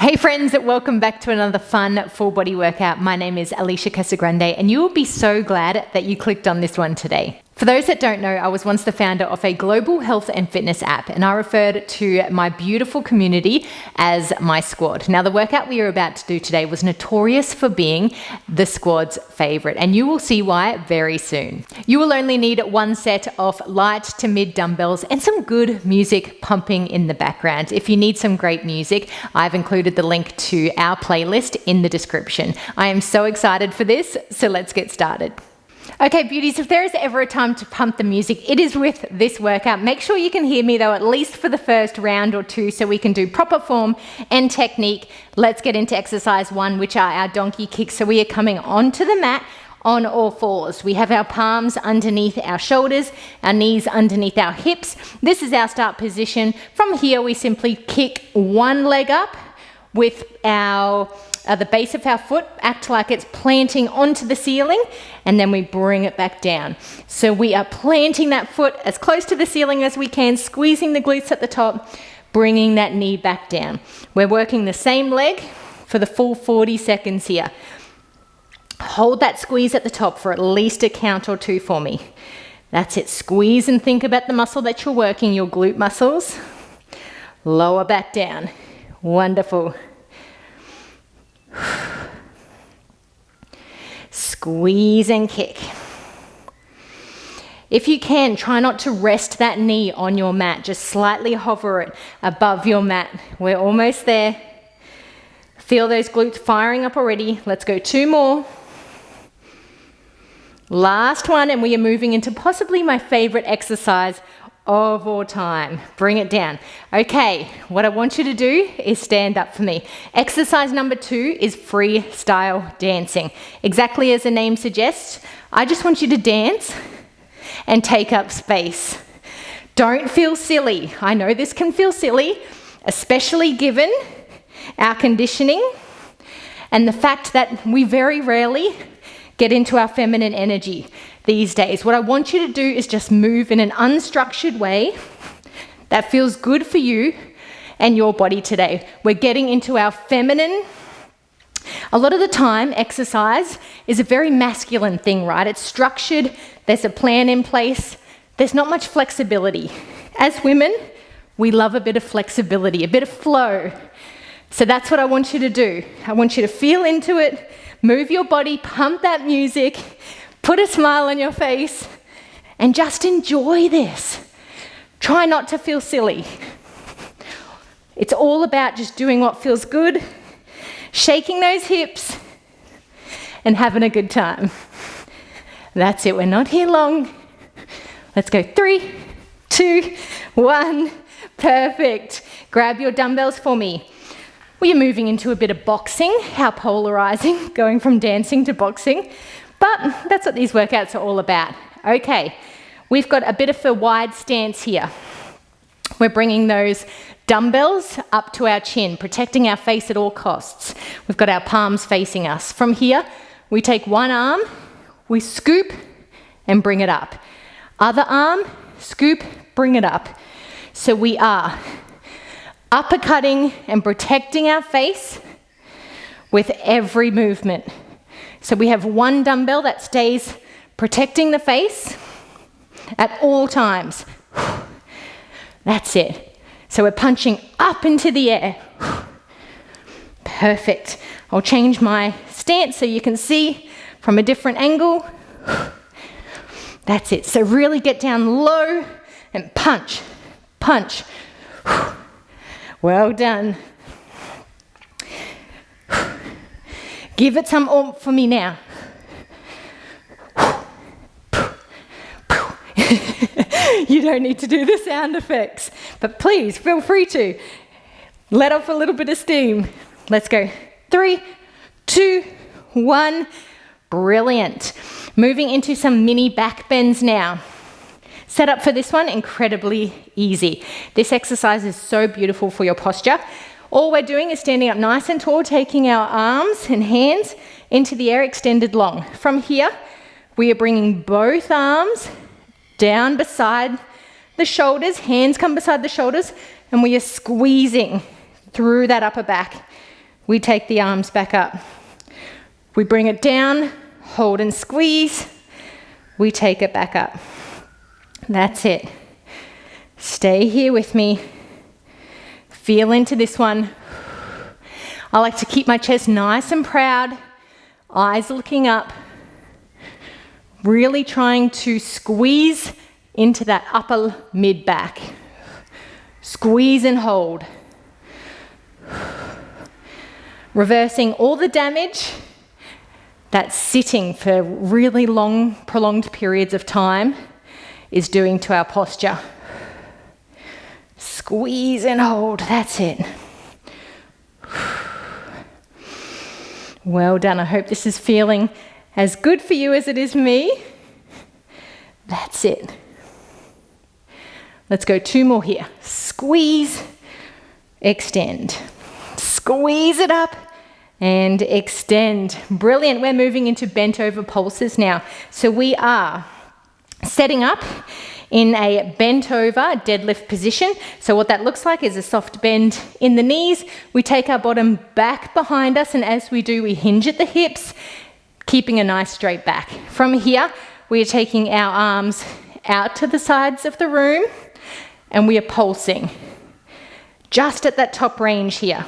Hey friends, welcome back to another fun full body workout. My name is Alicia Casagrande and you will be so glad that you clicked on this one today. For those that don't know, I was once the founder of a global health and fitness app, and I referred to my beautiful community as my squad. Now, the workout we are about to do today was notorious for being the squad's favorite, and you will see why very soon. You will only need one set of light to mid dumbbells and some good music pumping in the background. If you need some great music, I've included the link to our playlist in the description. I am so excited for this, so let's get started. Okay, beauties, if there is ever a time to pump the music, it is with this workout. Make sure you can hear me though, at least for the first round or two, so we can do proper form and technique. Let's get into exercise one, which are our donkey kicks. So we are coming onto the mat on all fours. We have our palms underneath our shoulders, our knees underneath our hips. This is our start position. From here, we simply kick one leg up with the base of our foot, act like it's planting onto the ceiling, and then we bring it back down. So we are planting that foot as close to the ceiling as we can, squeezing the glutes at the top, bringing that knee back down. We're working the same leg for the full 40 seconds here. Hold that squeeze at the top for at least a count or two for me. That's it. Squeeze and think about the muscle that you're working, your glute muscles. Lower back down. Wonderful. Squeeze and kick. If you can, try not to rest that knee on your mat. Just slightly hover it above your mat. We're almost there. Feel those glutes firing up already. Let's go two more. Last one, and we are moving into possibly my favorite exercise of all time. Bring it down. Okay, what I want you to do is stand up for me. Exercise number 2 is freestyle dancing. Exactly as the name suggests, I just want you to dance and take up space. Don't feel silly. I know this can feel silly, especially given our conditioning and the fact that we very rarely get into our feminine energy these days. What I want you to do is just move in an unstructured way that feels good for you and your body today. We're getting into our feminine. A lot of the time, exercise is a very masculine thing, right? It's structured, there's a plan in place, there's not much flexibility. As women, we love a bit of flexibility, a bit of flow. So that's what I want you to do. I want you to feel into it, move your body, pump that music, put a smile on your face, and just enjoy this. Try not to feel silly. It's all about just doing what feels good, shaking those hips, and having a good time. That's it, we're not here long. Let's go 3, 2, 1, perfect. Grab your dumbbells for me. We are moving into a bit of boxing. How polarizing, going from dancing to boxing. But that's what these workouts are all about. Okay, we've got a bit of a wide stance here. We're bringing those dumbbells up to our chin, protecting our face at all costs. We've got our palms facing us. From here, we take one arm, we scoop and bring it up. Other arm, scoop, bring it up. So we are uppercutting and protecting our face with every movement. So we have one dumbbell that stays protecting the face at all times. That's it. So we're punching up into the air. Perfect. I'll change my stance so you can see from a different angle. That's it. So really get down low and punch, punch. Well done. Give it some oomph for me now. You don't need to do the sound effects, but please feel free to. Let off a little bit of steam. Let's go. 3, 2, 1. Brilliant. Moving into some mini back bends now. Set up for this one, incredibly easy. This exercise is so beautiful for your posture. All we're doing is standing up nice and tall, taking our arms and hands into the air, extended long. From here, we are bringing both arms down beside the shoulders, hands come beside the shoulders, and we are squeezing through that upper back. we take the arms back up. We bring it down, hold and squeeze. We take it back up. That's it. Stay here with me. Feel into this one. I like to keep my chest nice and proud, eyes looking up, really trying to squeeze into that upper mid back. Squeeze and hold. Reversing all the damage that sitting for really long, prolonged periods of time is doing to our posture. Squeeze and hold, that's it. Well done. I hope this is feeling as good for you as it is me. That's it. Let's go 2 more here. Squeeze, extend. Squeeze it up and extend. Brilliant. We're moving into bent over pulses now. So we are setting up in a bent over deadlift position. So what that looks like is a soft bend in the knees. We take our bottom back behind us, and as we do, we hinge at the hips, keeping a nice straight back. From here, we are taking our arms out to the sides of the room, and we are pulsing just at that top range here.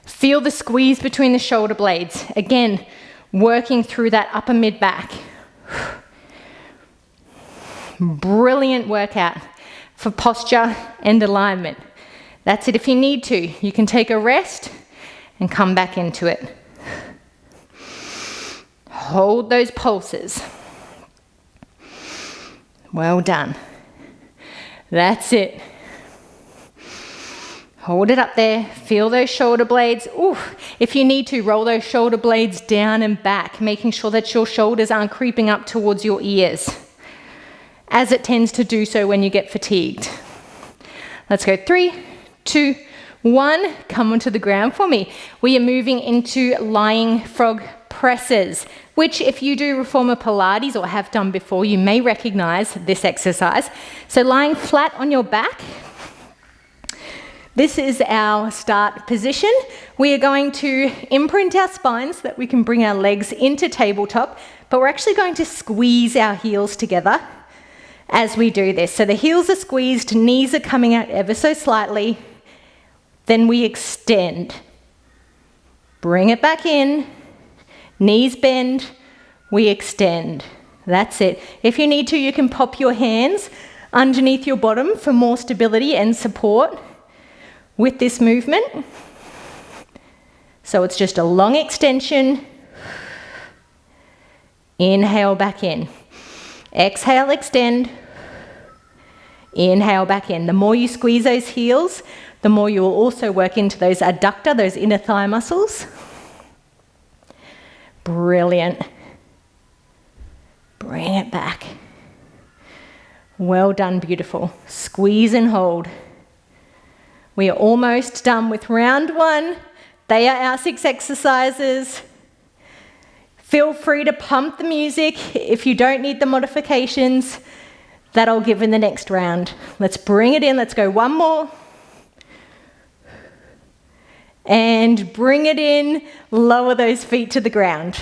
Feel the squeeze between the shoulder blades. Again, working through that upper mid back. Brilliant workout for posture and alignment. That's it. If you need to, you can take a rest and come back into it. Hold those pulses. Well done. That's it. Hold it up there. Feel those shoulder blades. Ooh, if you need to, roll those shoulder blades down and back, making sure that your shoulders aren't creeping up towards your ears, as it tends to do so when you get fatigued. Let's go 3, 2, 1. Come onto the ground for me. We are moving into lying frog presses, which if you do reformer Pilates or have done before, you may recognize this exercise. So lying flat on your back. This is our start position. We are going to imprint our spine so that we can bring our legs into tabletop, but we're actually going to squeeze our heels together as we do this. So the heels are squeezed, knees are coming out ever so slightly. Then we extend. Bring it back in. Knees bend. We extend. That's it. If you need to, you can pop your hands underneath your bottom for more stability and support with this movement. So it's just a long extension. Inhale back in. Exhale, extend. Inhale back in. The more you squeeze those heels, the more you will also work into those adductor, those inner thigh muscles. Brilliant. Bring it back. Well done, beautiful. Squeeze and hold. We are almost done with round 1. They are our 6 exercises. Feel free to pump the music if you don't need the modifications that I'll give in the next round. Let's bring it in. Let's go 1 more. And bring it in. Lower those feet to the ground.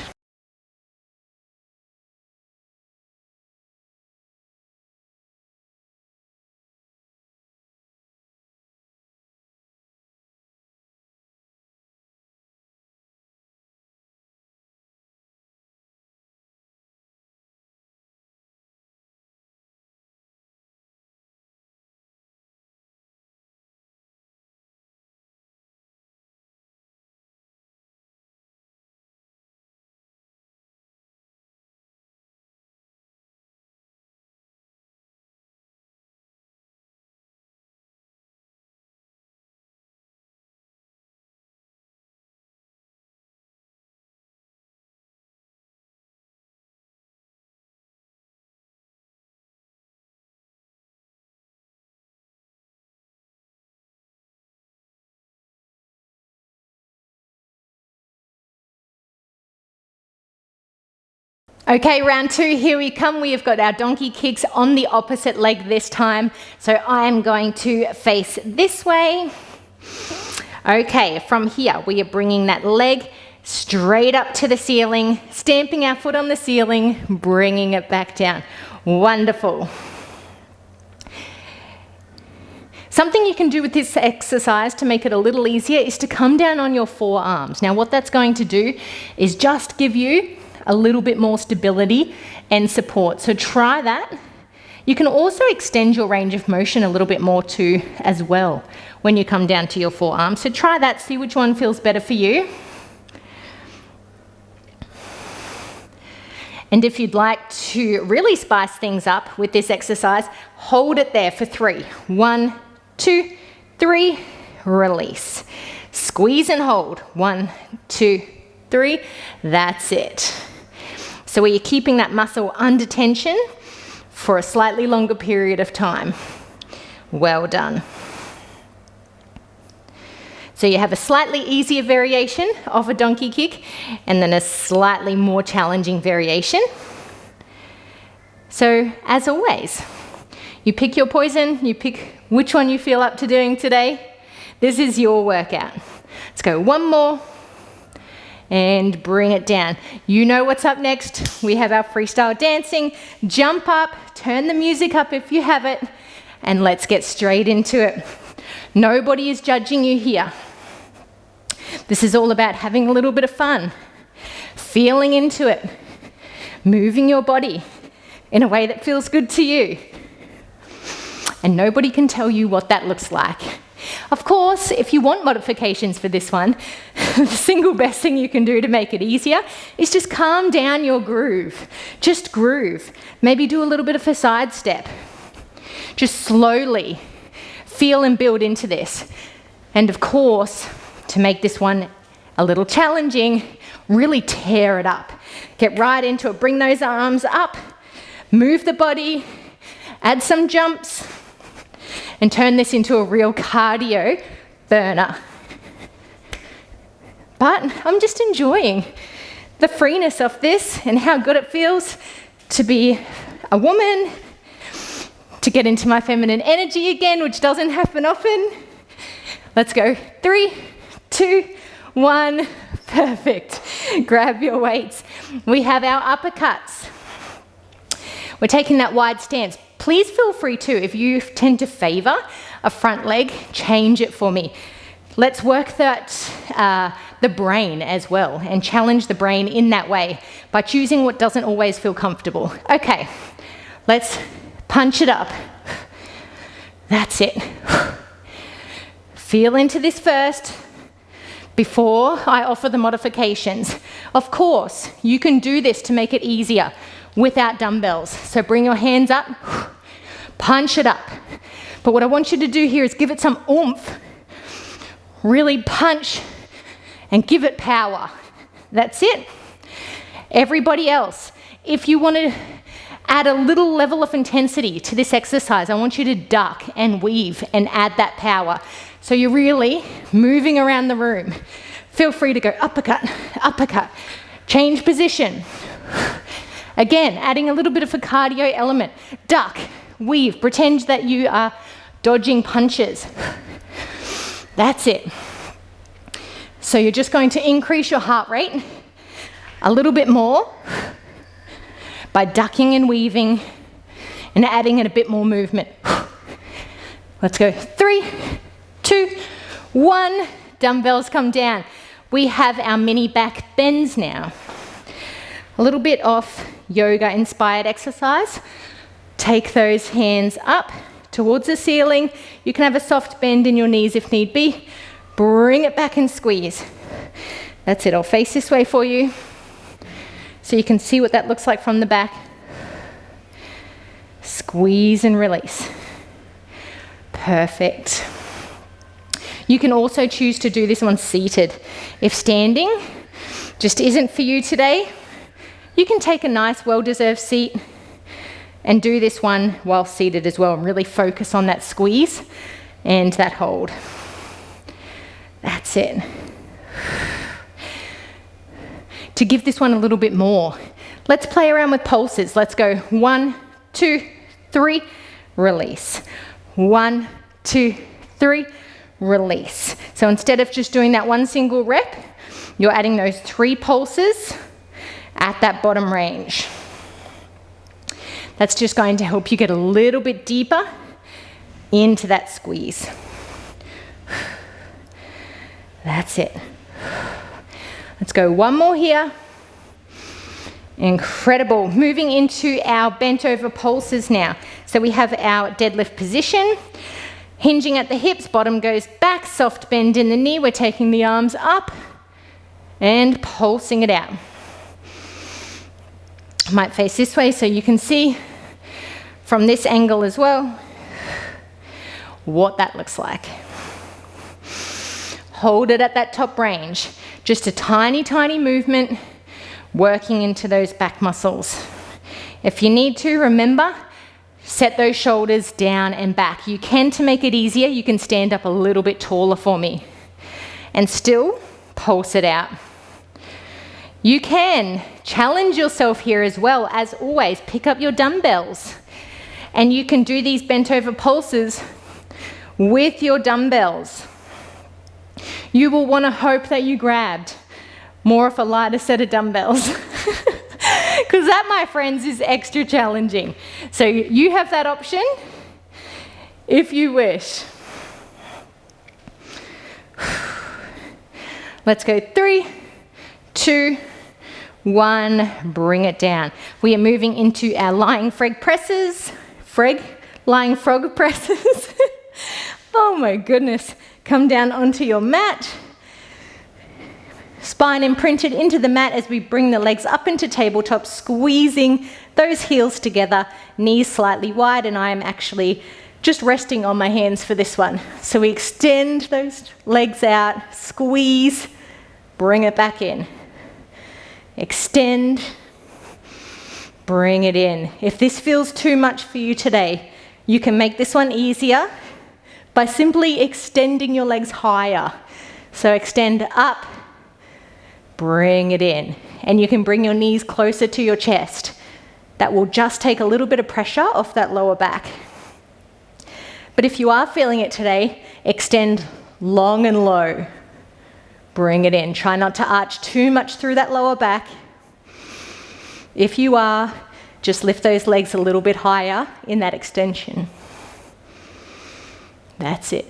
Okay, round 2, here we come. We have got our donkey kicks on the opposite leg this time. So I am going to face this way. Okay, from here, we are bringing that leg straight up to the ceiling, stamping our foot on the ceiling, bringing it back down. Wonderful. Something you can do with this exercise to make it a little easier is to come down on your forearms. Now, what that's going to do is just give you a little bit more stability and support. So try that. You can also extend your range of motion a little bit more too as well when you come down to your forearms. So try that, see which one feels better for you. And if you'd like to really spice things up with this exercise, hold it there for 3. 1, 2, 3, release. Squeeze and hold. 1, 2, 3. That's it. So you're keeping that muscle under tension for a slightly longer period of time. Well done. So you have a slightly easier variation of a donkey kick and then a slightly more challenging variation. So as always, you pick your poison, you pick which one you feel up to doing today. This is your workout. Let's go one more and bring it down. You know what's up next. We have our freestyle dancing. Jump up, turn the music up if you have it, and let's get straight into it. Nobody is judging you here. This is all about having a little bit of fun, feeling into it, moving your body in a way that feels good to you. And nobody can tell you what that looks like. Of course, if you want modifications for this one, the single best thing you can do to make it easier is just calm down your groove. Just groove. Maybe do a little bit of a side step. Just slowly feel and build into this. And of course, to make this one a little challenging, really tear it up. Get right into it. Bring those arms up. Move the body. Add some jumps. And turn this into a real cardio burner. But I'm just enjoying the freeness of this and how good it feels to be a woman, to get into my feminine energy again, which doesn't happen often. Let's go. 3, 2, 1. Perfect. Grab your weights. We have our uppercuts. We're taking that wide stance. Please feel free to, if you tend to favor a front leg, change it for me. Let's work that, the brain as well and challenge the brain in that way by choosing what doesn't always feel comfortable. Okay, let's punch it up. That's it. Feel into this first before I offer the modifications. Of course, you can do this to make it easier without dumbbells. So bring your hands up, punch it up. But what I want you to do here is give it some oomph, really punch and give it power. That's it. Everybody else, if you want to add a little level of intensity to this exercise, I want you to duck and weave and add that power. So you're really moving around the room. Feel free to go uppercut, uppercut, change position. Again, adding a little bit of a cardio element. Duck, weave, pretend that you are dodging punches. That's it. So you're just going to increase your heart rate a little bit more by ducking and weaving and adding in a bit more movement. Let's go. 3, 2, 1. Dumbbells come down. We have our mini back bends now. A little bit of yoga-inspired exercise. Take those hands up towards the ceiling. You can have a soft bend in your knees if need be. Bring it back and squeeze. That's it. I'll face this way for you so you can see what that looks like from the back. Squeeze and release. Perfect. You can also choose to do this one seated. If standing just isn't for you today, you can take a nice, well-deserved seat and do this one while seated as well and really focus on that squeeze and that hold. That's it. To give this one a little bit more, let's play around with pulses. Let's go 1, 2, 3, release. 1, 2, 3, release. So instead of just doing that one single rep, you're adding those 3 pulses at that bottom range. That's just going to help you get a little bit deeper into that squeeze. That's it. Let's go one more here. Incredible. Moving into our bent over pulses now. So we have our deadlift position, hinging at the hips, bottom goes back, soft bend in the knee. We're taking the arms up and pulsing it out. I might face this way so you can see from this angle as well what that looks like. Hold it at that top range. Just a tiny, tiny movement, working into those back muscles. If you need to, remember, set those shoulders down and back. You can, to make it easier, you can stand up a little bit taller for me and still pulse it out. You can challenge yourself here as well. As always, pick up your dumbbells and you can do these bent over pulses with your dumbbells. You will want to hope that you grabbed more of a lighter set of dumbbells because that, my friends, is extra challenging. So you have that option if you wish. Let's go 3, 2, 1, bring it down. We are moving into our lying frog presses. Lying frog presses. Oh my goodness. Come down onto your mat. Spine imprinted into the mat as we bring the legs up into tabletop, squeezing those heels together, knees slightly wide, and I am actually just resting on my hands for this one. So we extend those legs out, squeeze, bring it back in. Extend, bring it in. If this feels too much for you today, you can make this one easier by simply extending your legs higher. So extend up, bring it in. And you can bring your knees closer to your chest. That will just take a little bit of pressure off that lower back. But if you are feeling it today, extend long and low. Bring it in. Try not to arch too much through that lower back. If you are, just lift those legs a little bit higher in that extension. That's it.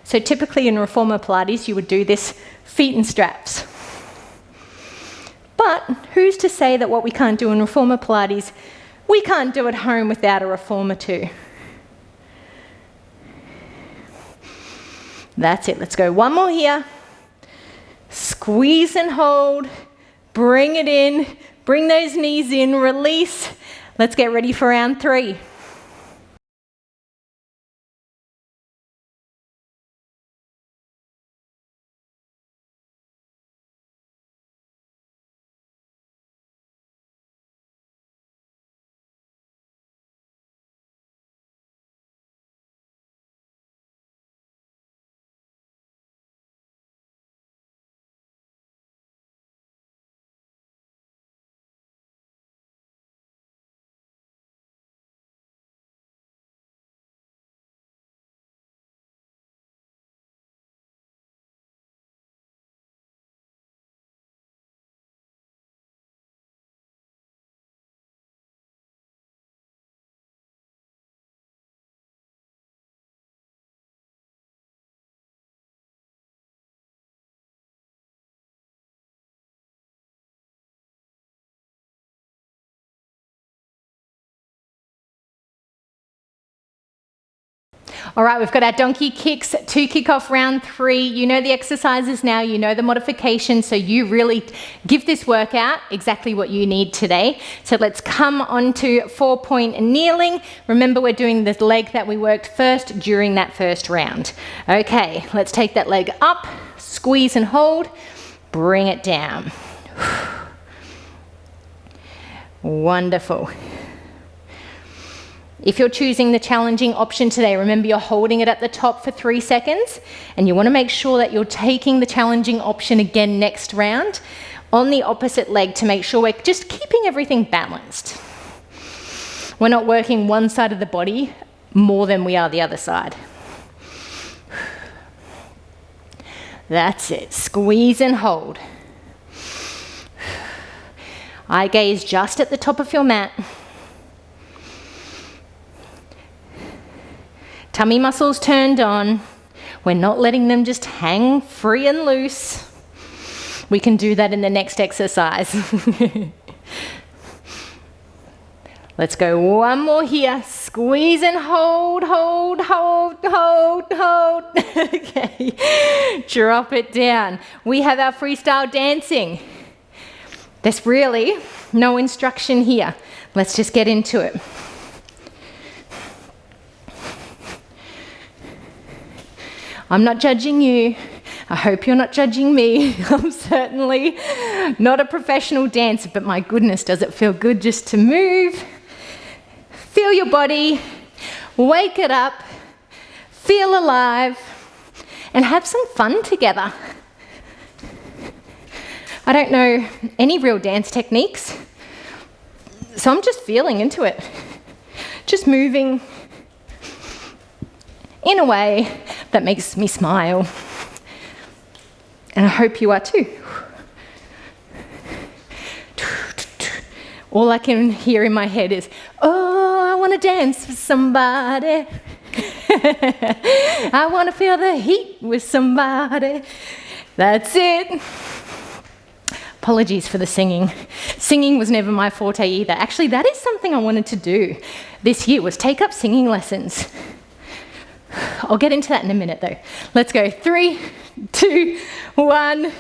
So typically in Reformer Pilates, you would do this feet in straps. But who's to say that what we can't do in Reformer Pilates, we can't do at home without a reformer too? That's it. Let's go one more here. Squeeze and hold. Bring it in. Bring those knees in. Release. Let's get ready for round 3. All right, we've got our donkey kicks to kick off round 3. You know the exercises now, you know the modifications, so you really give this workout exactly what you need today. So let's come on to 4-point kneeling. Remember, we're doing the leg that we worked first during that first round. Okay, let's take that leg up, squeeze and hold, bring it down. Wonderful. If you're choosing the challenging option today, remember you're holding it at the top for 3 seconds, and you want to make sure that you're taking the challenging option again next round on the opposite leg to make sure we're just keeping everything balanced. We're not working one side of the body more than we are the other side. That's it. Squeeze and hold. Eye gaze just at the top of your mat. Tummy muscles turned on. We're not letting them just hang free and loose. We can do that in the next exercise. Let's go one more here. Squeeze and hold, hold, hold, hold, hold. Okay, drop it down. We have our freestyle dancing. There's really no instruction here. Let's just get into it. I'm not judging you. I hope you're not judging me. I'm certainly not a professional dancer, but my goodness, does it feel good just to move? Feel your body, wake it up, feel alive, and have some fun together. I don't know any real dance techniques, so I'm just feeling into it. Just moving in a way that makes me smile. And I hope you are too. All I can hear in my head is, oh, I want to dance with somebody. I want to feel the heat with somebody. That's it. Apologies for the singing. Singing was never my forte either. Actually, that is something I wanted to do this year, was take up singing lessons. I'll get into that in a minute though. Let's go. 3, 2, 1.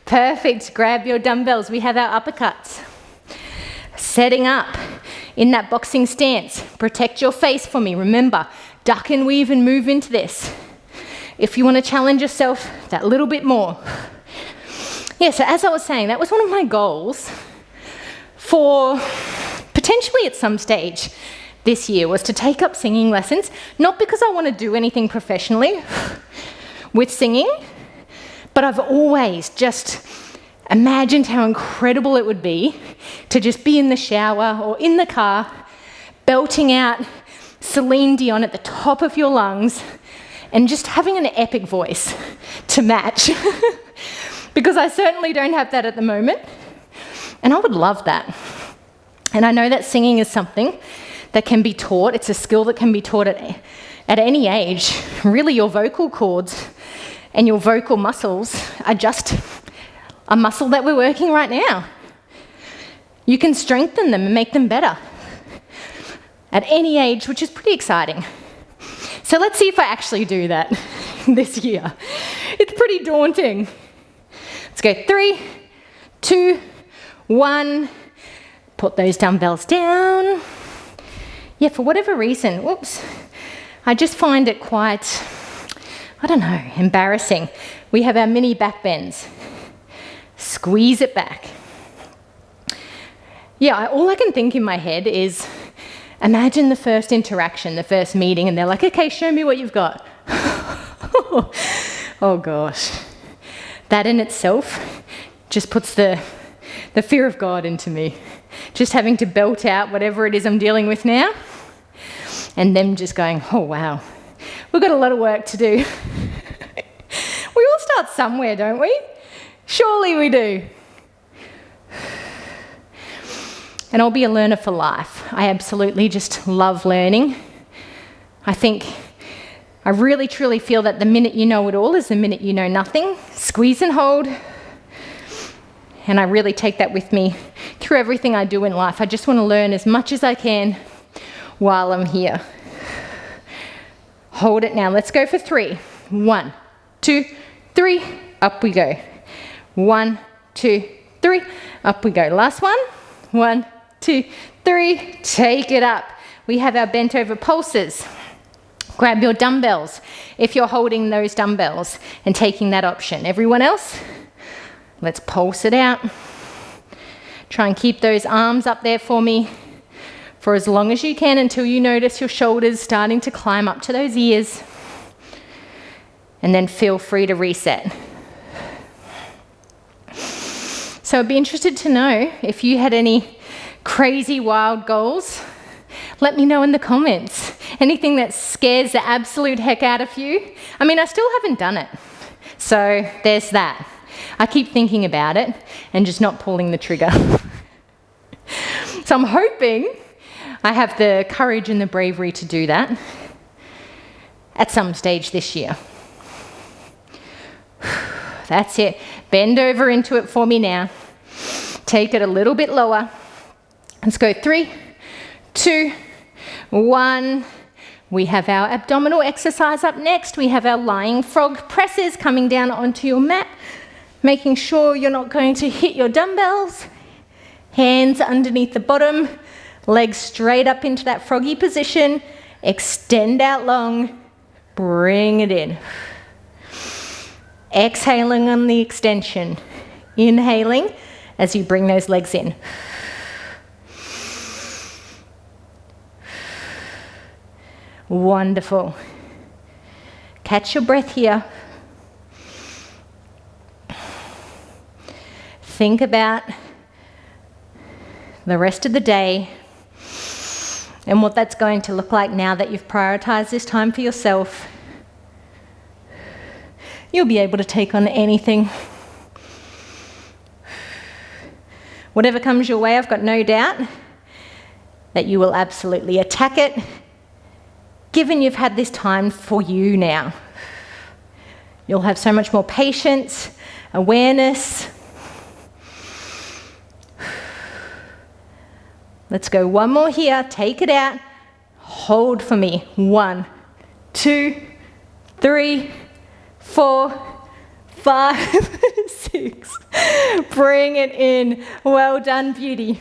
Perfect. Grab your dumbbells. We have our uppercuts. Setting up in that boxing stance. Protect your face for me. Remember, duck and weave and move into this. If you want to challenge yourself that little bit more. Yeah, so as I was saying, that was one of my goals for potentially at some stage this year, was to take up singing lessons, not because I want to do anything professionally with singing, but I've always just imagined how incredible it would be to just be in the shower or in the car, belting out Celine Dion at the top of your lungs and just having an epic voice to match. Because I certainly don't have that at the moment, and I would love that. And I know that singing is something that can be taught. It's a skill that can be taught at any age. Really, your vocal cords and your vocal muscles are just a muscle that we're working right now. You can strengthen them and make them better at any age, which is pretty exciting. So let's see if I actually do that this year. It's pretty daunting. Let's go 3, 2, 1. Put those dumbbells down. Yeah, for whatever reason, whoops, I just find it quite, I don't know, embarrassing. We have our mini back bends. Squeeze it back. Yeah, all I can think in my head is, imagine the first interaction, the first meeting, and they're like, okay, show me what you've got. Oh gosh. That in itself just puts the fear of God into me. Just having to belt out whatever it is I'm dealing with now, and them just going, oh wow, we've got a lot of work to do. We all start somewhere, don't we? Surely we do. And I'll be a learner for life. I absolutely just love learning. I really truly feel that the minute you know it all is the minute you know nothing. Squeeze and hold. And I really take that with me through everything I do in life. I just want to learn as much as I can while I'm here. Hold it now. Let's go for 3. 1, 2, 3. Up we go. 1, 2, 3. Up we go. Last one. 1, 2, 3. Take it up. We have our bent over pulses. Grab your dumbbells if you're holding those dumbbells and taking that option. Everyone else, let's pulse it out. Try and keep those arms up there for me for as long as you can until you notice your shoulders starting to climb up to those ears. And then feel free to reset. So I'd be interested to know if you had any crazy wild goals. Let me know in the comments. Anything that scares the absolute heck out of you? I mean, I still haven't done it. So there's that. I keep thinking about it and just not pulling the trigger. So I'm hoping I have the courage and the bravery to do that at some stage this year. That's it. Bend over into it for me now. Take it a little bit lower. Let's go 3, 2, 1. We have our abdominal exercise up next. We have our lying frog presses coming down onto your mat, making sure you're not going to hit your dumbbells. Hands underneath the bottom, legs straight up into that froggy position. Extend out long, bring it in. Exhaling on the extension. Inhaling as you bring those legs in. Wonderful. Catch your breath here. Think about the rest of the day and what that's going to look like now that you've prioritized this time for yourself. You'll be able to take on anything. Whatever comes your way, I've got no doubt that you will absolutely attack it, given you've had this time for you now. You'll have so much more patience, awareness. Let's go one more here. Take it out. Hold for me. 1, 2, 3, 4, 5, 6. Bring it in. Well done, beauty.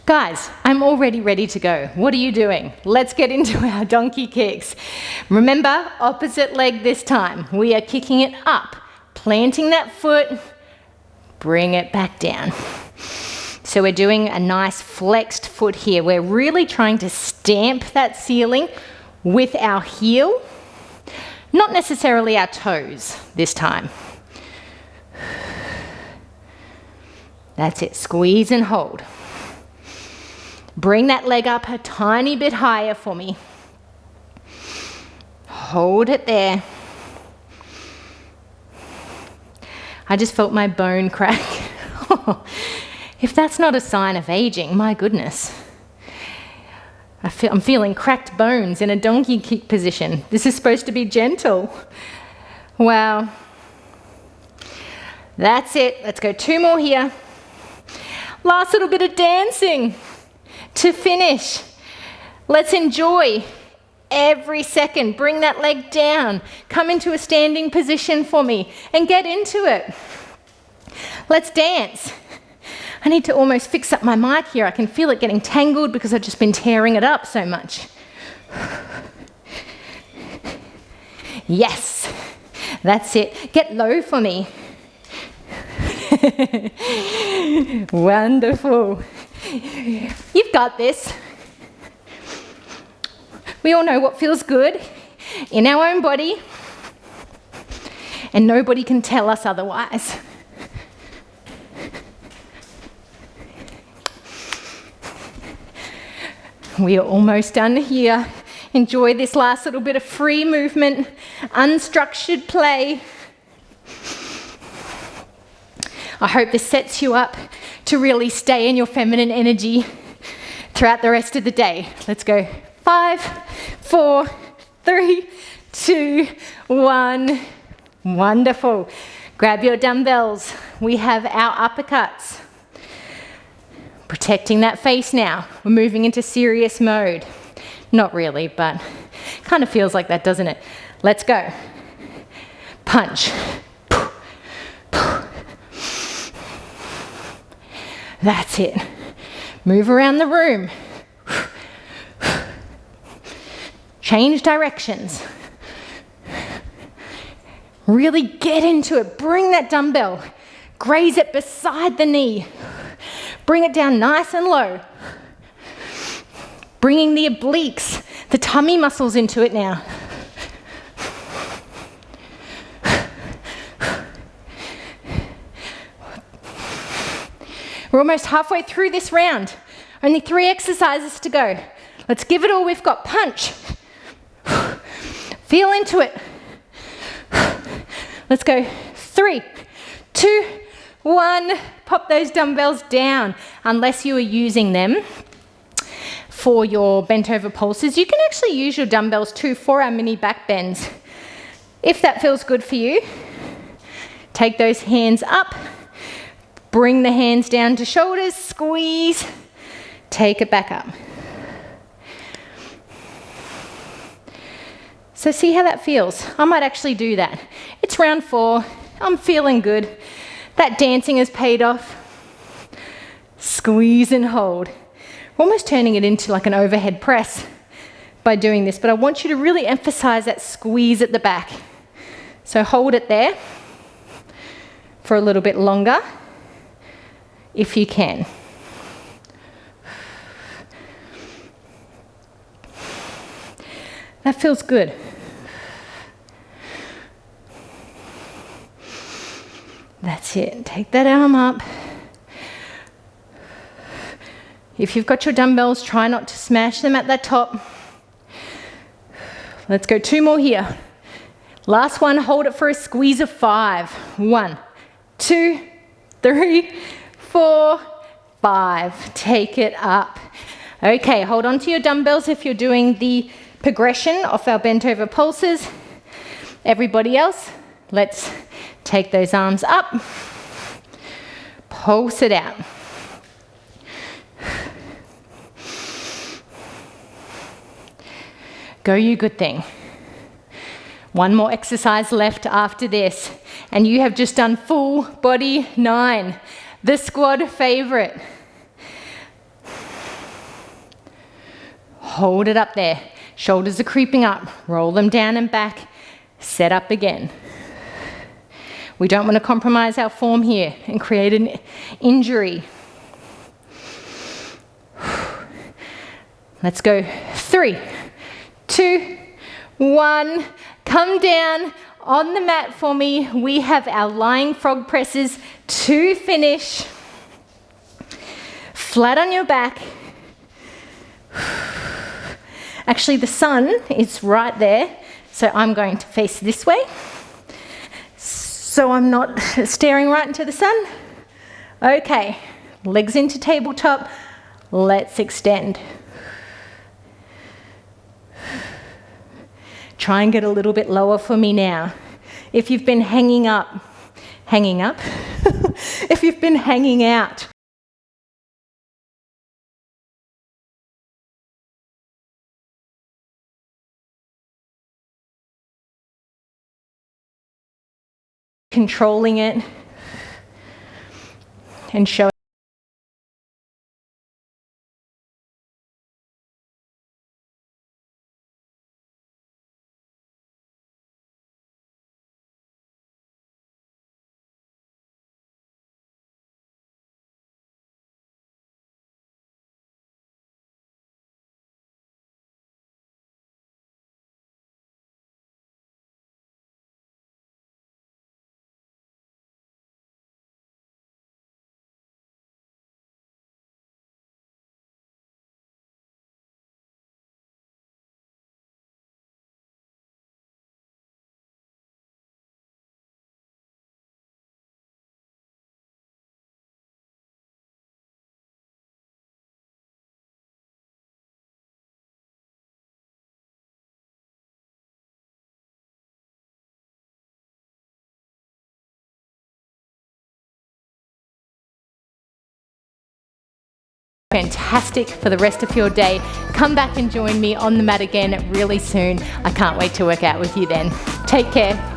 Guys, I'm already ready to go. What are you doing? Let's get into our donkey kicks. Remember, opposite leg this time. We are kicking it up, planting that foot, bring it back down. So we're doing a nice flexed foot here. We're really trying to stamp that ceiling with our heel, not necessarily our toes this time. That's it, squeeze and hold. Bring that leg up a tiny bit higher for me. Hold it there. I just felt my bone crack. If that's not a sign of aging, my goodness. I'm feeling cracked bones in a donkey kick position. This is supposed to be gentle. Wow. That's it. Let's go 2 more here. Last little bit of dancing to finish. Let's enjoy every second. Bring that leg down. Come into a standing position for me and get into it. Let's dance. I need to almost fix up my mic here. I can feel it getting tangled because I've just been tearing it up so much. Yes, that's it. Get low for me. Wonderful. You've got this. We all know what feels good in our own body, and nobody can tell us otherwise. We are almost done here. Enjoy this last little bit of free movement, unstructured play. I hope this sets you up to really stay in your feminine energy throughout the rest of the day. Let's go 5, 4, 3, 2, 1. Wonderful. Grab your dumbbells. We have our uppercuts. Protecting that face now. We're moving into serious mode. Not really, but kind of feels like that, doesn't it? Let's go. Punch. That's it. Move around the room. Change directions. Really get into it. Bring that dumbbell. Graze it beside the knee. Bring it down nice and low. Bringing the obliques, the tummy muscles into it now. We're almost halfway through this round. Only 3 exercises to go. Let's give it all we've got. Punch. Feel into it. Let's go. 3, 2, 1. Pop those dumbbells down. Unless you are using them for your bent over pulses, you can actually use your dumbbells too for our mini back bends. If that feels good for you, take those hands up. Bring the hands down to shoulders, squeeze, take it back up. So see how that feels? I might actually do that. It's round 4, I'm feeling good. That dancing has paid off. Squeeze and hold. We're almost turning it into like an overhead press by doing this, but I want you to really emphasize that squeeze at the back. So hold it there for a little bit longer, if you can. That feels good. That's it. Take that arm up. If you've got your dumbbells, try not to smash them at the top. Let's go 2 more here. Last one, hold it for a squeeze of 5. 1, 2, 3, 4, 5. Take it up. Okay, hold on to your dumbbells if you're doing the progression of our bent over pulses. Everybody else, let's take those arms up. Pulse it out. Go you good thing. 1 more exercise left after this, and you have just done full body 9, the squad favorite. Hold it up there. Shoulders are creeping up. Roll them down and back. Set up again. We don't want to compromise our form here and create an injury. Let's go. 3, 2, 1. Come down on the mat for me. We have our lying frog presses to finish. Flat on your back. Actually, the sun is right there, so I'm going to face this way, so I'm not staring right into the sun. Okay, legs into tabletop. Let's extend. Try and get a little bit lower for me now. If you've been hanging up, if you've been hanging out, controlling it and showing fantastic for the rest of your day. Come back and join me on the mat again really soon. I can't wait to work out with you then. Take care.